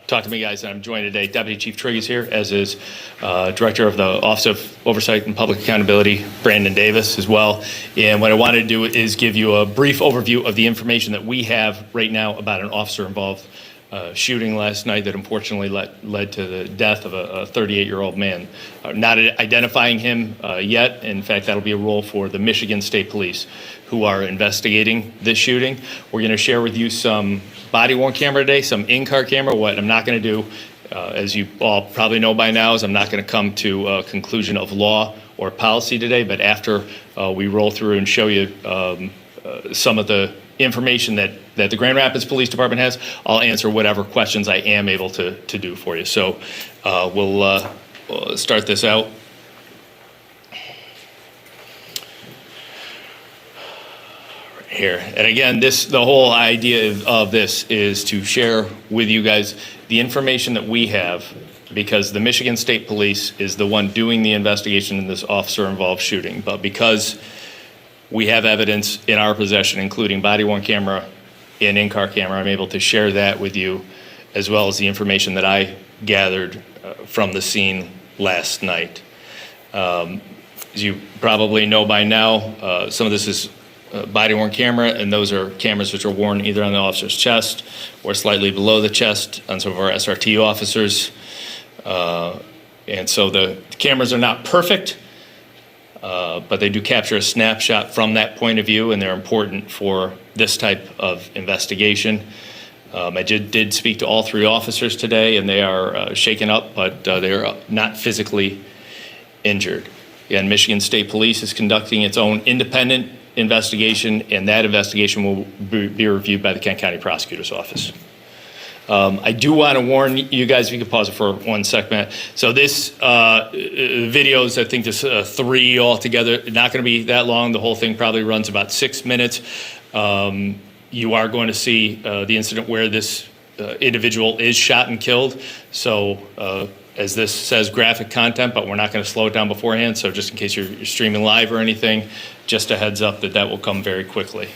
Talk to me, guys. I'm joined today. Deputy Chief Trigg is here, as is Director of the Office of Oversight and Public Accountability, Brandon Davis, as well. And what I wanted to do is give you a brief overview of the information that we have right now about an officer-involved shooting last night that unfortunately led to the death of a 38-year-old man. Not identifying him yet. In fact, that'll be a role for the Michigan State Police, who are investigating this shooting. We're going to share with you some body-worn camera today, some in-car camera. What I'm not going to do, as you all probably know by now, is I'm not going to come to a conclusion of law or policy today, but after we roll through and show you some of the information that the Grand Rapids Police Department has, I'll answer whatever questions I am able to do for you. So we'll start this out. Here. And again, the whole idea of this is to share with you guys the information that we have, because the Michigan State Police is the one doing the investigation in this officer-involved shooting. But because we have evidence in our possession, including body-worn camera and in-car camera, I'm able to share that with you, as well as the information that I gathered from the scene last night. As you probably know by now, some of this is body-worn camera, and those are cameras which are worn either on the officer's chest or slightly below the chest on some of our SRT officers. And so the cameras are not perfect, but they do capture a snapshot from that point of view, and they're important for this type of investigation. I did speak to all three officers today, and they are shaken up, but they're not physically injured. And Michigan State Police is conducting its own independent investigation, and that investigation will be reviewed by the Kent County Prosecutor's Office. I do want to warn you guys, if you could pause it for 1 second. So this videos, I think there's 3 altogether, not going to be that long. The whole thing probably runs about 6 minutes. You are going to see the incident where this individual is shot and killed. So as this says, graphic content, but we're not going to slow it down beforehand. So just in case you're streaming live or anything, just a heads up that will come very quickly.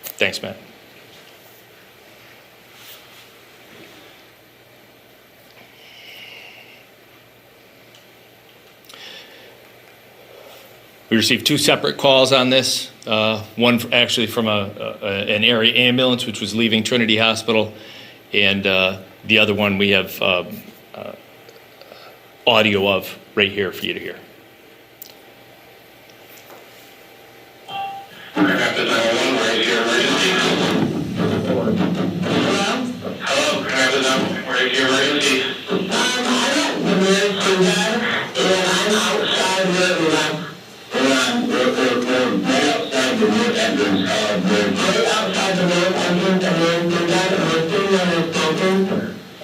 Thanks, Matt. We received 2 separate calls on this. One actually from an area ambulance, which was leaving Trinity Hospital, and the other one we have audio of right here for you to hear. Rapid 911, where is your emergency? Hello, Rapid 911, where is your emergency? I'm at the emergency bed, and I'm outside the right outside the north entrance of the... Right outside the north entrance of the bed, and we're sitting on this open.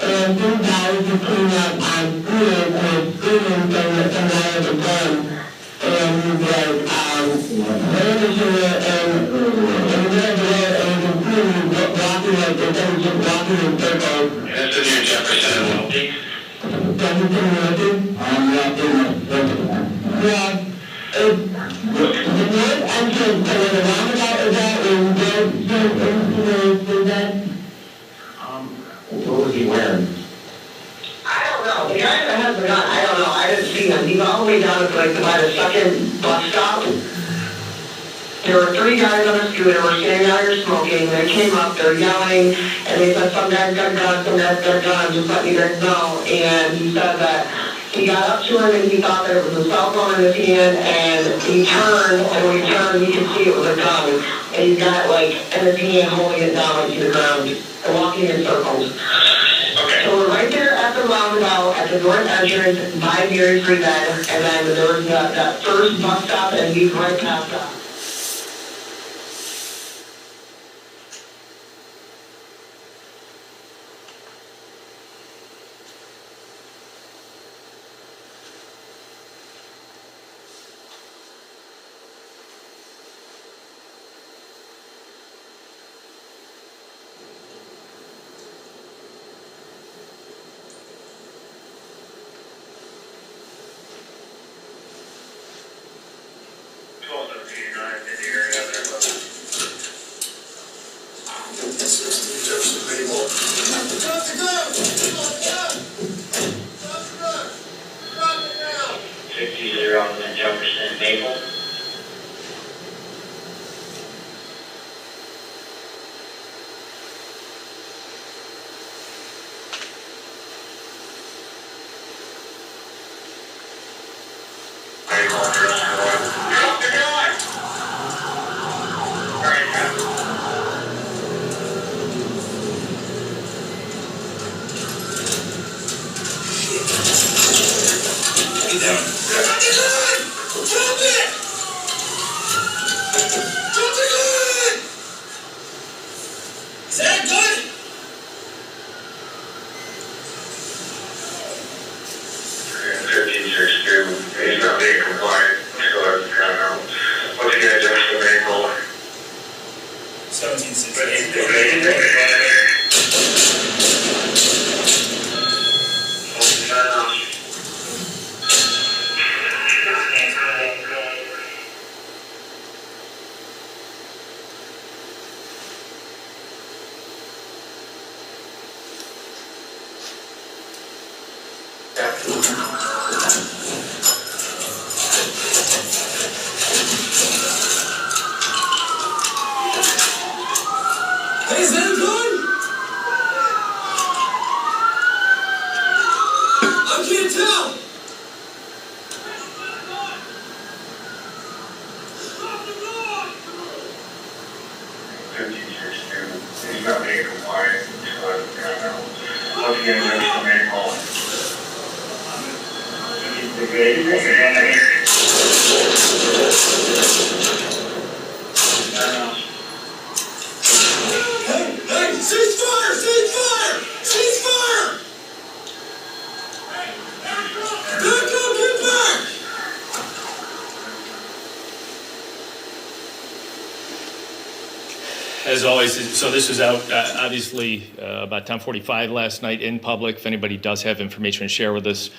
And 2 guys to clean up on food and screaming saying that somebody has a gun. And he's like, they're in here, and they're there, and the food is walking like they're just walking in circles. This is near Jefferson, Wilkie. Jefferson, Wilkie? I'm not doing it. Yeah. The north entrance to the roundabout is that is that? What was he wearing? I don't know. The guy that has the gun, I don't know. I didn't see him. He's all the way down to like by the second bus stop. There were 3 guys on a scooter, were standing out here smoking. They came up, they're yelling, and they said, some guy's got a gun, some guy's got a gun, just let you guys know. And he said that he got up to him and he thought that it was a cell phone in his hand, and he turned, and when he turned, he could see it was a gun. And he's got like in his hand holding it down like to the ground, and walking in circles. Okay. So we're right there at the roundabout, at the north entrance, by Mary Free Bed, and then there was that first bus stop, and he's right past that. Jefferson, Maple. Is that good? He's not being compliant, so I don't know. What's he gonna do for the vehicle? 1760. Hey, is that good? I can't tell. He's not being compliant, so I don't know. What's he gonna do for the vehicle? Hey, cease fire! Cease fire! Cease fire! Back up, get back! As always, so this was out, obviously, about 10:45 last night in public. If anybody does have information to share with us,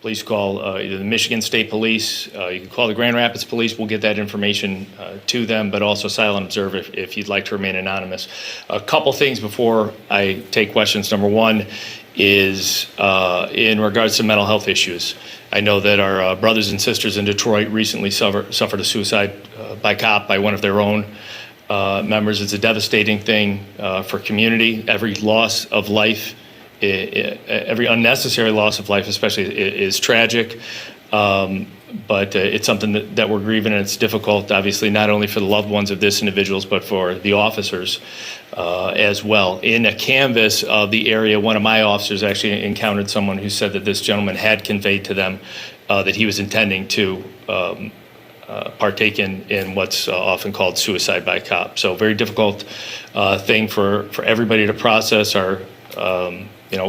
please call either the Michigan State Police. You can call the Grand Rapids Police. We'll get that information to them, but also Silent Observe if you'd like to remain anonymous. A couple things before I take questions. Number one is in regards to mental health issues. I know that our brothers and sisters in Detroit recently suffered a suicide by cop by one of their own members. It's a devastating thing for community. Every loss of life, every unnecessary loss of life especially, is tragic. But it's something that we're grieving, and it's difficult, obviously, not only for the loved ones of this individuals, but for the officers as well. In a canvass of the area, one of my officers actually encountered someone who said that this gentleman had conveyed to them that he was intending to partake in what's often called suicide by cop. So very difficult thing for everybody to process. Our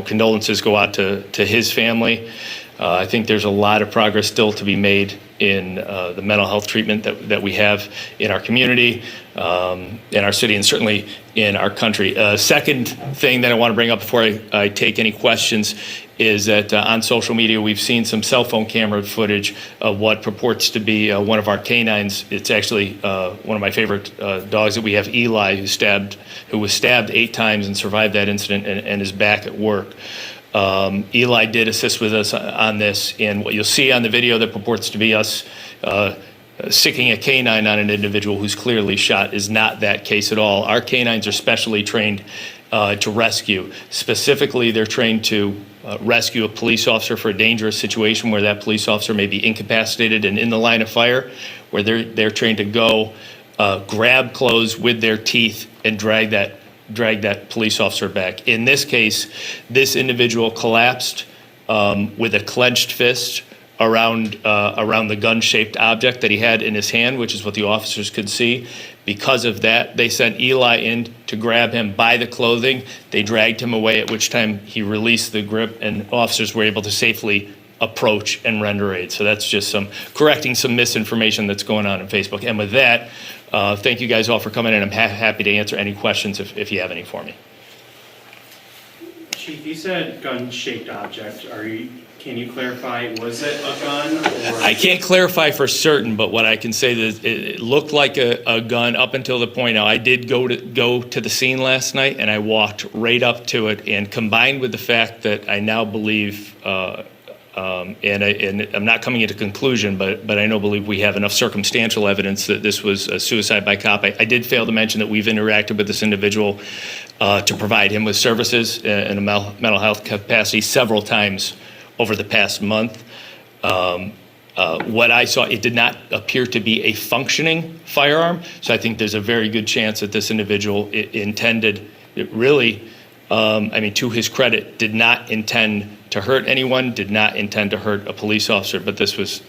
condolences go out to his family. I think there's a lot of progress still to be made in the mental health treatment that we have in our community, in our city, and certainly in our country. Second thing that I want to bring up before I take any questions is that on social media we've seen some cell phone camera footage of what purports to be one of our canines. It's actually one of my favorite dogs that we have, Eli, who was stabbed 8 times and survived that incident and is back at work. Eli did assist with us on this, and what you'll see on the video that purports to be us sicking a canine on an individual who's clearly shot is not that case at all. Our canines are specially trained to rescue. Specifically, they're trained to rescue a police officer for a dangerous situation where that police officer may be incapacitated and in the line of fire, where they're trained to go grab clothes with their teeth and drag that police officer back. In this case, this individual collapsed with a clenched fist around the gun-shaped object that he had in his hand, which is what the officers could see. Because of that, they sent Eli in to grab him by the clothing. They dragged him away, at which time he released the grip, and officers were able to safely approach and render aid. So that's just correcting some misinformation that's going on Facebook. And with that, thank you guys all for coming in. I'm happy to answer any questions if you have any for me. Chief, you said gun-shaped object. Can you clarify, was it a gun? Or? I can't clarify for certain, but what I can say is it looked like a gun up until the point. Now, I did go to the scene last night, and I walked right up to it, and combined with the fact that I now believe And I'm not coming into conclusion, but I believe we have enough circumstantial evidence that this was a suicide by cop. I did fail to mention that we've interacted with this individual to provide him with services in a mental health capacity several times over the past month. What I saw, it did not appear to be a functioning firearm, so I think there's a very good chance that this individual intended, to his credit, did not intend to hurt anyone, did not intend to hurt a police officer, but this was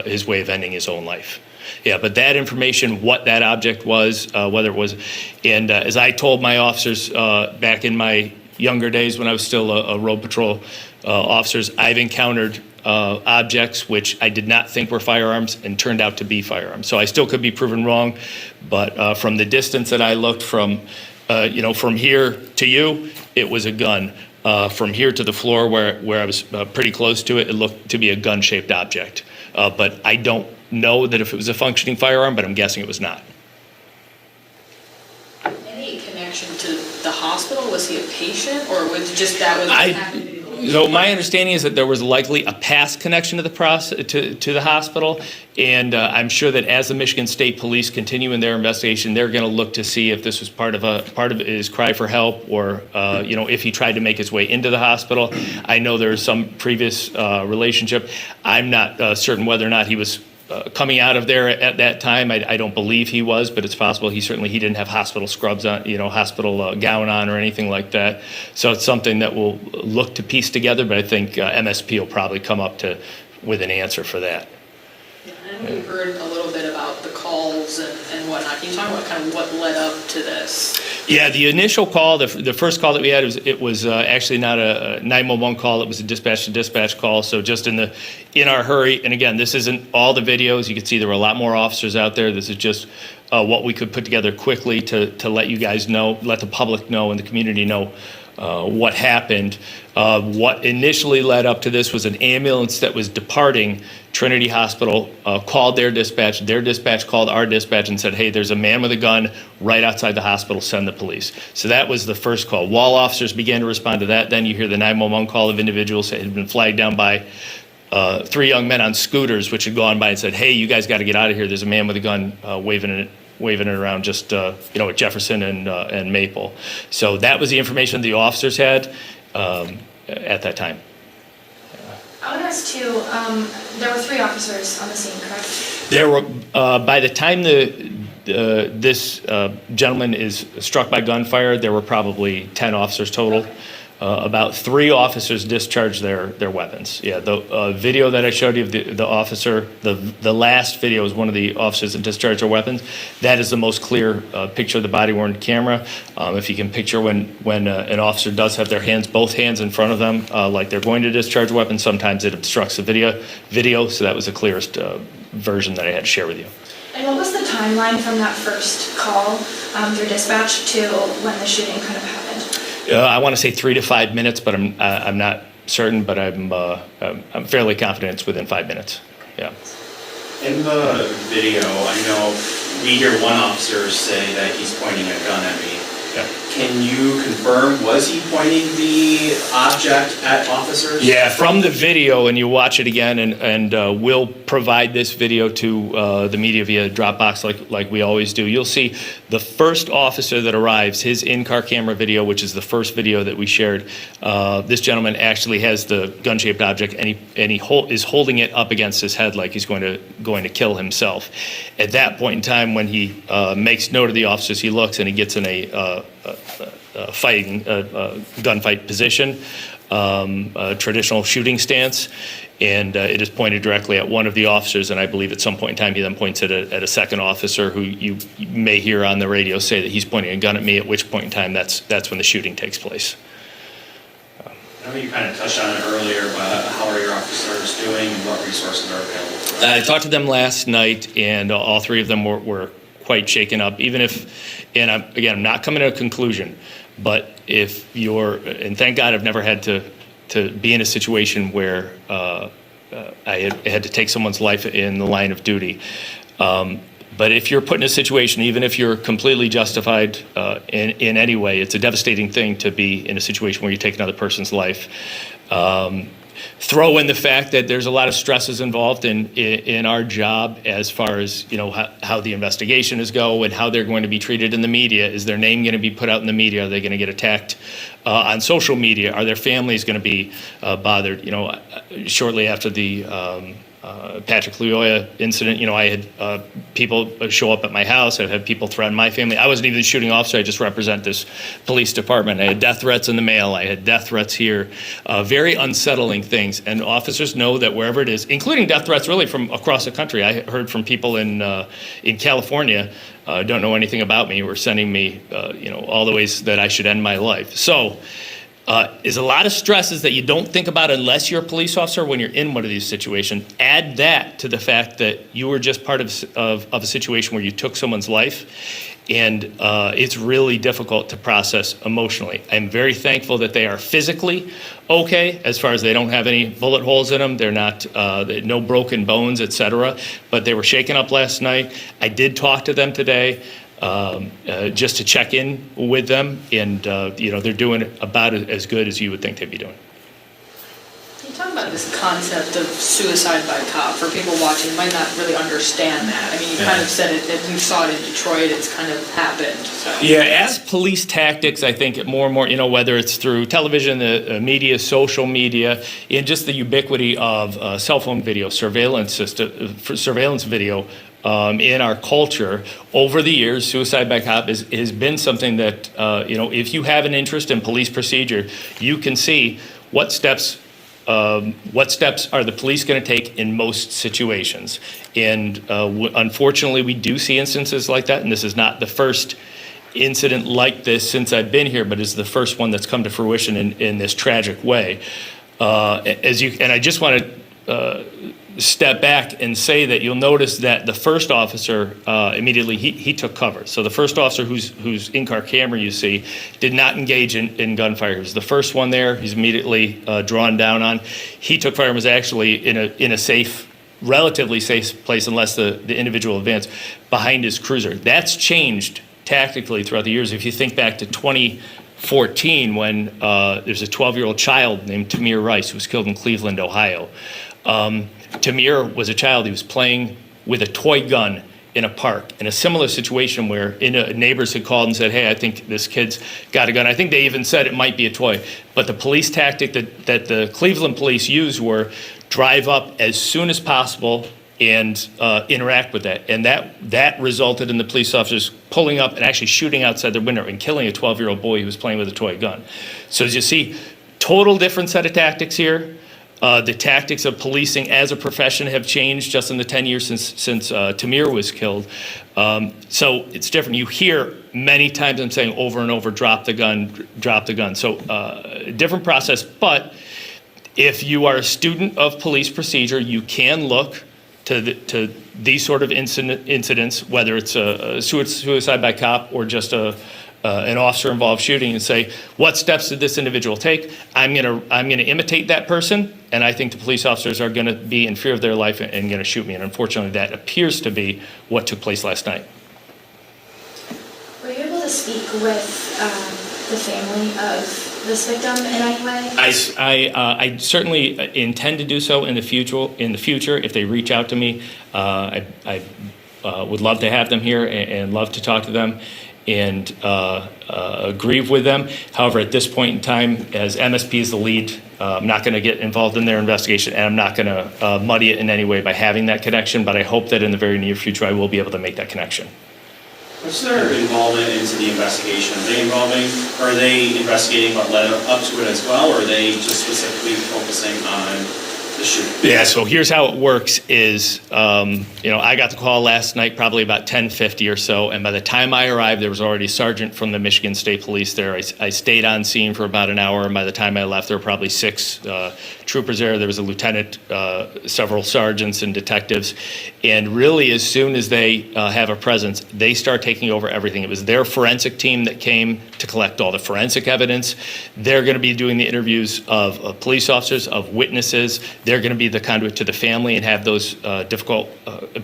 his way of ending his own life. Yeah, but that information, what that object was, whether it was, and as I told my officers back in my younger days when I was still a road patrol officers, I've encountered objects which I did not think were firearms and turned out to be firearms. So I still could be proven wrong, but from the distance that I looked from here to you, it was a gun. From here to the floor where I was pretty close to it, it looked to be a gun-shaped object. But I don't know that if it was a functioning firearm, but I'm guessing it was not. Any connection to the hospital? Was he a patient, or was just that was? So my understanding is that there was likely a past connection to the hospital, and I'm sure that as the Michigan State Police continue in their investigation, they're going to look to see if this was part of his cry for help, or if he tried to make his way into the hospital. I know there's some previous relationship. I'm not certain whether or not he was coming out of there at that time. I don't believe he was, but it's possible. He didn't have hospital scrubs on, hospital gown on or anything like that. So it's something that we'll look to piece together, but I think MSP will probably come up with an answer for that. And we heard a little bit about the calls and whatnot. Can you talk about kind of what led up to this? Yeah, the initial call, the first call that we had, was actually not a 911 call. It was a dispatch-to-dispatch call. So just in our hurry, and again, this isn't all the videos. You can see there were a lot more officers out there. This is just what we could put together quickly to let you guys know, let the public know and the community know what happened. What initially led up to this was an ambulance that was departing Trinity Hospital, called their dispatch. Their dispatch called our dispatch and said, hey, there's a man with a gun right outside the hospital, send the police. So that was the first call. While officers began to respond to that, then you hear the 911 call of individuals that had been flagged down by 3 young men on scooters, which had gone by and said, hey, you guys got to get out of here. There's a man with a gun waving it around just, at Jefferson and Maple. So that was the information the officers had at that time. I would ask too, there were 3 officers on the scene, correct? There were, by the time this gentleman is struck by gunfire, there were probably 10 officers total. About 3 officers discharged their weapons. Yeah, the video that I showed you of the officer, the last video is one of the officers that discharged their weapons. That is the most clear picture of the body-worn camera. If you can picture when an officer does have both hands in front of them, like they're going to discharge weapons, sometimes it obstructs the video. So that was the clearest version that I had to share with you. And what was the timeline from that first call through dispatch to when the shooting kind of happened? I want to say 3 to 5 minutes, but I'm not certain. But I'm fairly confident it's within 5 minutes. Yeah. In the video, I know we hear one officer say that he's pointing a gun at me. Yeah. Can you confirm, was he pointing the object at officers? Yeah, from the video, and you watch it again, and we'll provide this video to the media via Dropbox like we always do. You'll see the first officer that arrives, his in-car camera video, which is the first video that we shared. This gentleman actually has the gun-shaped object, and he is holding it up against his head like he's going to kill himself. At that point in time, when he makes note of the officers, he looks and he gets in a gunfight position, a traditional shooting stance, and it is pointed directly at one of the officers. And I believe at some point in time he then points at a second officer who you may hear on the radio say that he's pointing a gun at me. At which point in time that's when the shooting takes place. I know you kind of touched on it earlier, but how are your officers doing and what resources are available? I talked to them last night, and all 3 of them were quite shaken up. Even if, and I'm not coming to a conclusion, but if and thank God I've never had to be in a situation where I had to take someone's life in the line of duty. But if you're put in a situation, even if you're completely justified in any way, it's a devastating thing to be in a situation where you take another person's life. throw in the fact that there's a lot of stresses involved in our job as far as, how the investigation is go and how they're going to be treated in the media. Is their name going to be put out in the media? Are they going to get attacked on social media? Are their families going to be bothered? Shortly after the Patrick Lyoya incident, I had people show up at my house. I've had people threaten my family. I wasn't even the shooting officer. I just represent this police department. I had death threats in the mail. I had death threats here. Very unsettling things. And officers know that wherever it is, including death threats really from across the country. I heard from people in California, don't know anything about me, were sending me, all the ways that I should end my life. So, is a lot of stresses that you don't think about unless you're a police officer when you're in one of these situations. Add that to the fact that you were just part of a situation where you took someone's life, and it's really difficult to process emotionally. I'm very thankful that they are physically okay, as far as they don't have any bullet holes in them. They're not, no broken bones, et cetera, but they were shaken up last night. I did talk to them today. Just to check in with them, and they're doing about as good as you would think they'd be doing. Can you talk about this concept of suicide by cop? For people watching, might not really understand that. I mean, you kind of said it, and we saw it in Detroit. It's kind of happened. So. Yeah, as police tactics, I think more and more, whether it's through television, the media, social media, and just the ubiquity of cell phone video, surveillance video. In our culture, over the years, suicide by cop has been something that, if you have an interest in police procedure, you can see what steps are the police going to take in most situations. And unfortunately, we do see instances like that, and this is not the first incident like this since I've been here, but it's the first one that's come to fruition in this tragic way. And I just want to step back and say that you'll notice that the first officer immediately he took cover. So the first officer whose in-car camera you see did not engage in gunfire. He was the first one there. He's immediately drawn down on. He took fire and was actually in a safe, relatively safe place unless the individual advanced behind his cruiser. That's changed tactically throughout the years. If you think back to 2014 when there's a 12-year-old child named Tamir Rice who was killed in Cleveland, Ohio. Tamir was a child. He was playing with a toy gun in a park in a similar situation where neighbors had called and said, hey, I think this kid's got a gun. I think they even said it might be a toy. But the police tactic that the Cleveland police used were drive up as soon as possible and interact with that. And that resulted in the police officers pulling up and actually shooting outside their window and killing a 12-year-old boy who was playing with a toy gun. So as you see, total different set of tactics here. The tactics of policing as a profession have changed just in the 10 years since Tamir was killed. So it's different. You hear many times I'm saying over and over, drop the gun, drop the gun. So different process. But if you are a student of police procedure, you can look to these sort of incidents, whether it's a suicide by cop or just an officer-involved shooting, and say, what steps did this individual take? I'm gonna imitate that person, and I think the police officers are gonna be in fear of their life and gonna shoot me. And unfortunately, that appears to be what took place last night. Were you able to speak with the family of this victim in any way? I certainly intend to do so in the future. If they reach out to me, I would love to have them here and love to talk to them and grieve with them. However, at this point in time, as MSP is the lead, I'm not going to get involved in their investigation, and I'm not going to muddy it in any way by having that connection, but I hope that in the very near future I will be able to make that connection. What's their involvement into the investigation? Are they investigating what led up to it as well, or are they just specifically focusing on the shooting? Yeah, so here's how it works is, I got the call last night probably about 10:50 or so, and by the time I arrived, there was already a sergeant from the Michigan State Police there. I stayed on scene for about an hour, and by the time I left, there were probably 6 troopers there. There was a lieutenant, several sergeants and detectives, and really as soon as they have a presence, they start taking over everything. It was their forensic team that came to collect all the forensic evidence. They're going to be doing the interviews of police officers, of witnesses. They're going to be the conduit to the family and have those difficult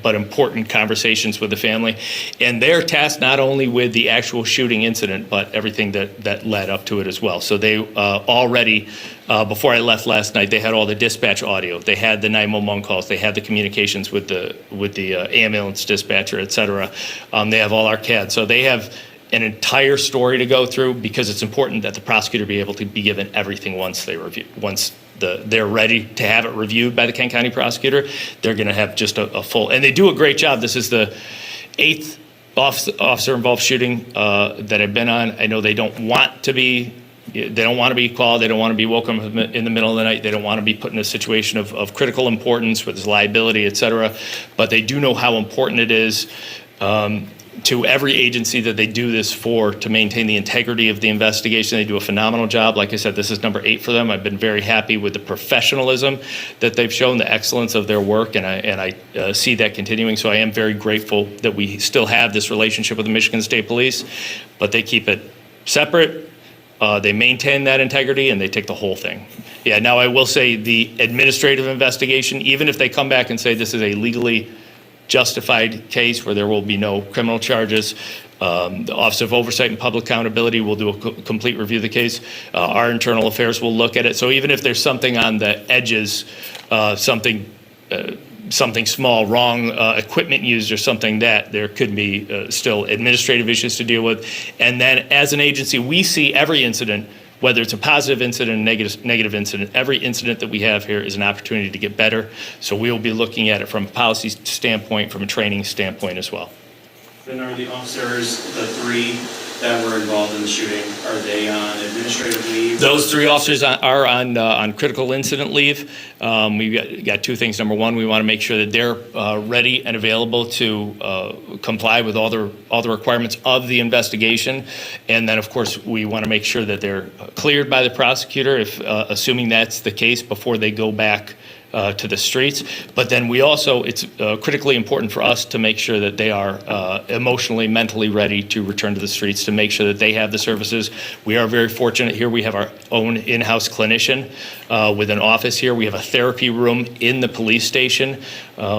but important conversations with the family. And they're tasked not only with the actual shooting incident, but everything that led up to it as well. So they already, before I left last night, they had all the dispatch audio. They had the 911 calls. They had the communications with the ambulance dispatcher, et cetera. They have all our CAD. So they have an entire story to go through, because it's important that the prosecutor be able to be given everything once they're ready to have it reviewed by the Kent County prosecutor. They're going to have just a full, and they do a great job. This is the 8th officer-involved shooting that I've been on. I know they don't want to be called. They don't want to be woken up in the middle of the night. They don't want to be put in a situation of critical importance with liability, et cetera. But they do know how important it is to every agency that they do this for, to maintain the integrity of the investigation. They do a phenomenal job. Like I said, this is number 8 for them. I've been very happy with the professionalism that they've shown, the excellence of their work, and I see that continuing. So I am very grateful that we still have this relationship with the Michigan State Police, but they keep it separate. They maintain that integrity, and they take the whole thing. Yeah, now I will say the administrative investigation, even if they come back and say this is a legally justified case where there will be no criminal charges, the Office of Oversight and Public Accountability will do a complete review of the case. Our internal affairs will look at it. So even if there's something on the edges, something small, wrong equipment used or something, that there could be still administrative issues to deal with. And then as an agency, we see every incident, whether it's a positive incident, a negative incident. Every incident that we have here is an opportunity to get better. So we will be looking at it from a policy standpoint, from a training standpoint as well. Then are the officers, the 3 that were involved in the shooting, are they on administrative leave? Those 3 officers are on critical incident leave. We've got 2 things. Number 1, we want to make sure that they're ready and available to comply with all the requirements of the investigation. And then, of course, we want to make sure that they're cleared by the prosecutor, if assuming that's the case, before they go back to the streets. But then we also, it's critically important for us to make sure that they are emotionally, mentally ready to return to the streets, to make sure that they have the services. We are very fortunate here. We have our own in-house clinician with an office here. We have a therapy room in the police station,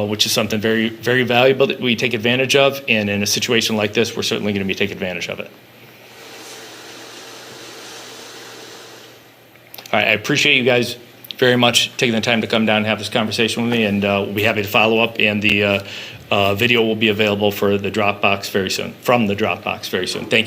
which is something very, very valuable that we take advantage of. And in a situation like this, we're certainly going to be taking advantage of it. All right, I appreciate you guys very much taking the time to come down and have this conversation with me, and we'll be happy to follow up, and the video will be available for the Dropbox very soon, from the Dropbox very soon. Thank you.